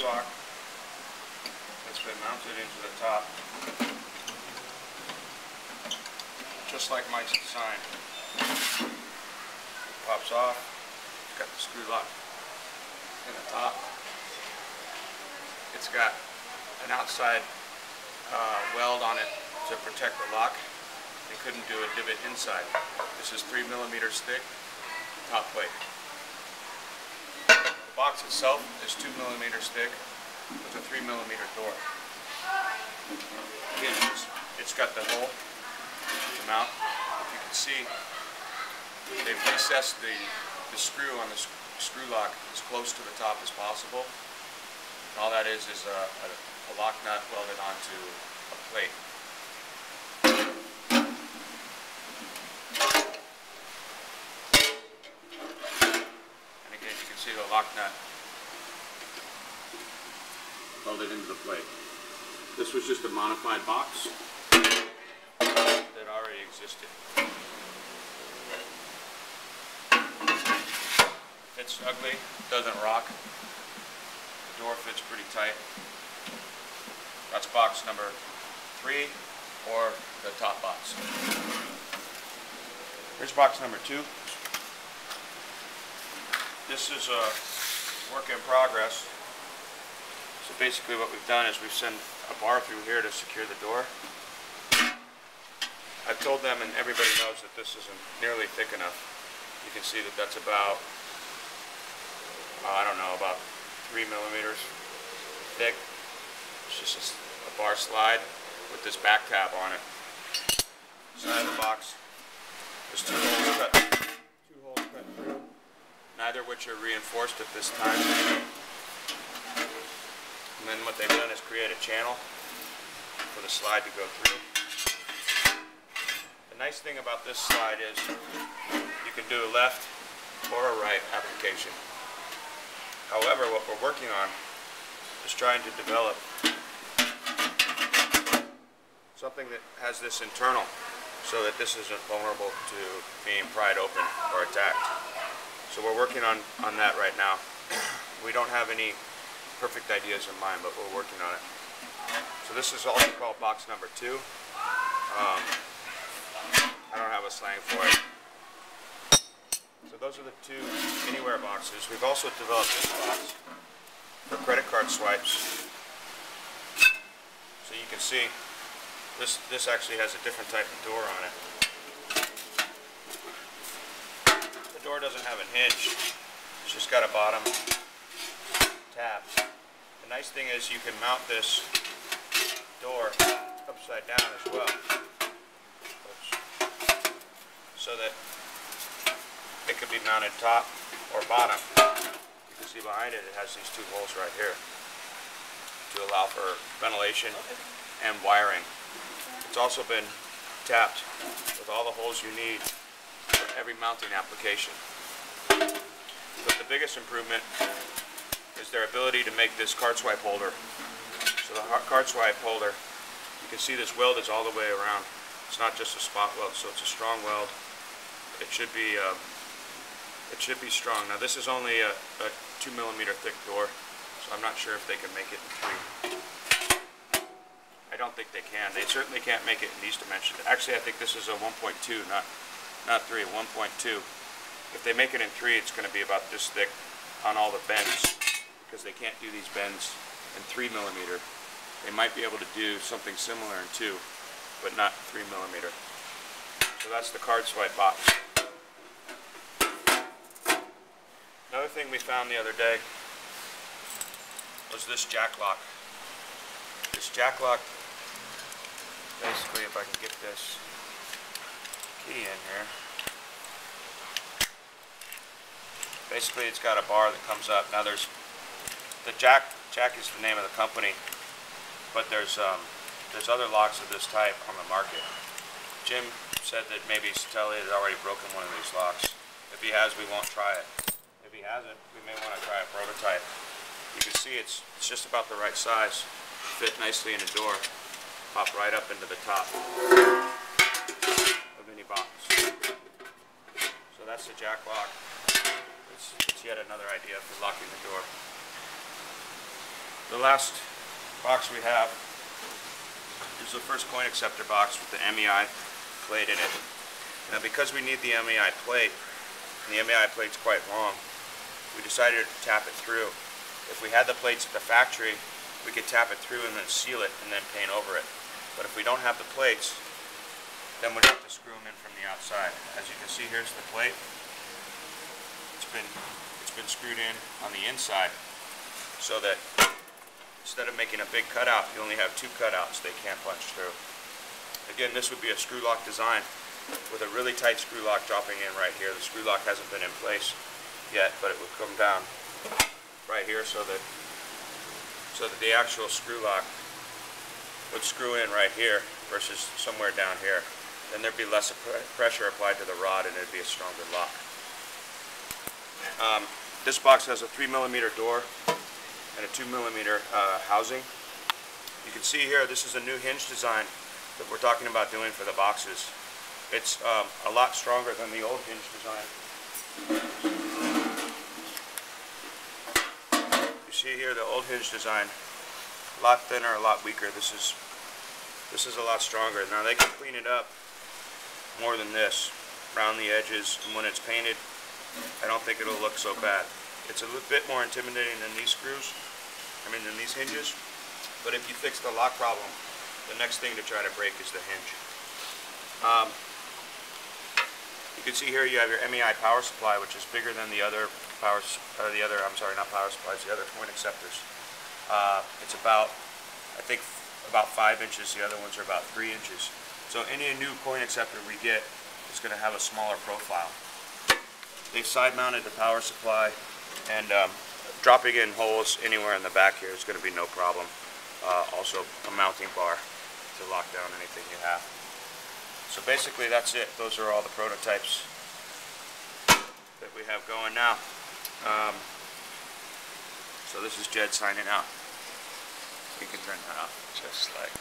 lock that's been mounted into the top, just like Mike's design. Pops off, it's got the screw lock in the top. It's got an outside weld on it to protect the lock. They couldn't do a divot inside. This is 3 millimeters thick top plate. The box itself is 2 millimeters thick with a 3 millimeter door. Again, it's got the hole to mount. If you can see, they've recessed the screw on the screw lock as close to the top as possible. And all that is a lock nut welded onto a plate. And again, you can see the lock nut welded into the plate. This was just a modified box that already existed. Fits ugly, doesn't rock. The door fits pretty tight. That's box number 3, or the top box. Here's box number 2. This is a work in progress. So basically what we've done is we've sent a bar through here to secure the door. I've told them, and everybody knows, that this isn't nearly thick enough. You can see that that's about, I don't know, about 3 millimeters thick. It's just a bar slide with this back tab on it. Side of the box, there's two holes cut through, neither of which are reinforced at this time. And then what they've done is create a channel for the slide to go through. The nice thing about this slide is you can do a left or a right application. However, what we're working on is trying to develop something that has this internal, so that this isn't vulnerable to being pried open or attacked. So we're working on that right now. We don't have any perfect ideas in mind, but we're working on it. So this is also called box number 2. I don't have a slang for it. So those are the 2 anywhere boxes. We've also developed this box for credit card swipes. So you can see this actually has a different type of door on it. The door doesn't have a hinge. It's just got a bottom tab. The nice thing is you can mount this door upside down as well. Oops. So that it could be mounted top or bottom. You can see behind it, it has these 2 holes right here to allow for ventilation and wiring. It's also been tapped with all the holes you need for every mounting application. But the biggest improvement is their ability to make this card swipe holder. So the card swipe holder, you can see this weld is all the way around. It's not just a spot weld, so it's a strong weld. It should be strong. Now this is only a 2 millimeter thick door, so I'm not sure if they can make it in 3. I don't think they can. They certainly can't make it in these dimensions. Actually, I think this is a 1.2, not 3, 1.2. If they make it in 3, it's going to be about this thick on all the bends, because they can't do these bends in 3 millimeter. They might be able to do something similar in 2, but not 3 millimeter. So that's the card swipe box. Another thing we found the other day was this jack lock. This jack lock, basically, if I can get this key in here, basically it's got a bar that comes up. Now there's the jack is the name of the company, but there's other locks of this type on the market. Jim said that maybe Satelli has already broken one of these locks. If he has, we won't try it. If he hasn't, we may want to try a prototype. You can see it's just about the right size. Fit nicely in the door. Pop right up into the top of any box. So that's the jack lock. It's yet another idea for locking the door. The last box we have is the first coin acceptor box with the MEI plate in it. Now because we need the MEI plate, and the MEI plate's quite long, we decided to tap it through. If we had the plates at the factory, we could tap it through and then seal it and then paint over it. But if we don't have the plates, then we'd have to screw them in from the outside. As you can see, here's the plate. It's been screwed in on the inside so that instead of making a big cutout, you only have two cutouts they can't punch through. Again, this would be a screw lock design with a really tight screw lock dropping in right here. The screw lock hasn't been in place yet, but it would come down right here so that the actual screw lock would screw in right here versus somewhere down here. Then there'd be less pressure applied to the rod and it'd be a stronger lock. This box has a 3mm door and a 2mm housing. You can see here this is a new hinge design that we're talking about doing for the boxes. It's a lot stronger than the old hinge design. You see here the old hinge design, a lot thinner, a lot weaker. This is a lot stronger. Now they can clean it up more than this, around the edges, and when it's painted, I don't think it'll look so bad. It's a little bit more intimidating than these than these hinges, but if you fix the lock problem, the next thing to try to break is the hinge. You can see here you have your MEI power supply, which is bigger than the other coin acceptors. It's about, I think, about 5 inches. The other ones are about 3 inches. So any new coin acceptor we get is going to have a smaller profile. They've side mounted the power supply, and dropping in holes anywhere in the back here is going to be no problem. Also a mounting bar to lock down anything you have. So basically that's it. Those are all the prototypes that we have going now. So this is Jed signing out. You can turn that off just like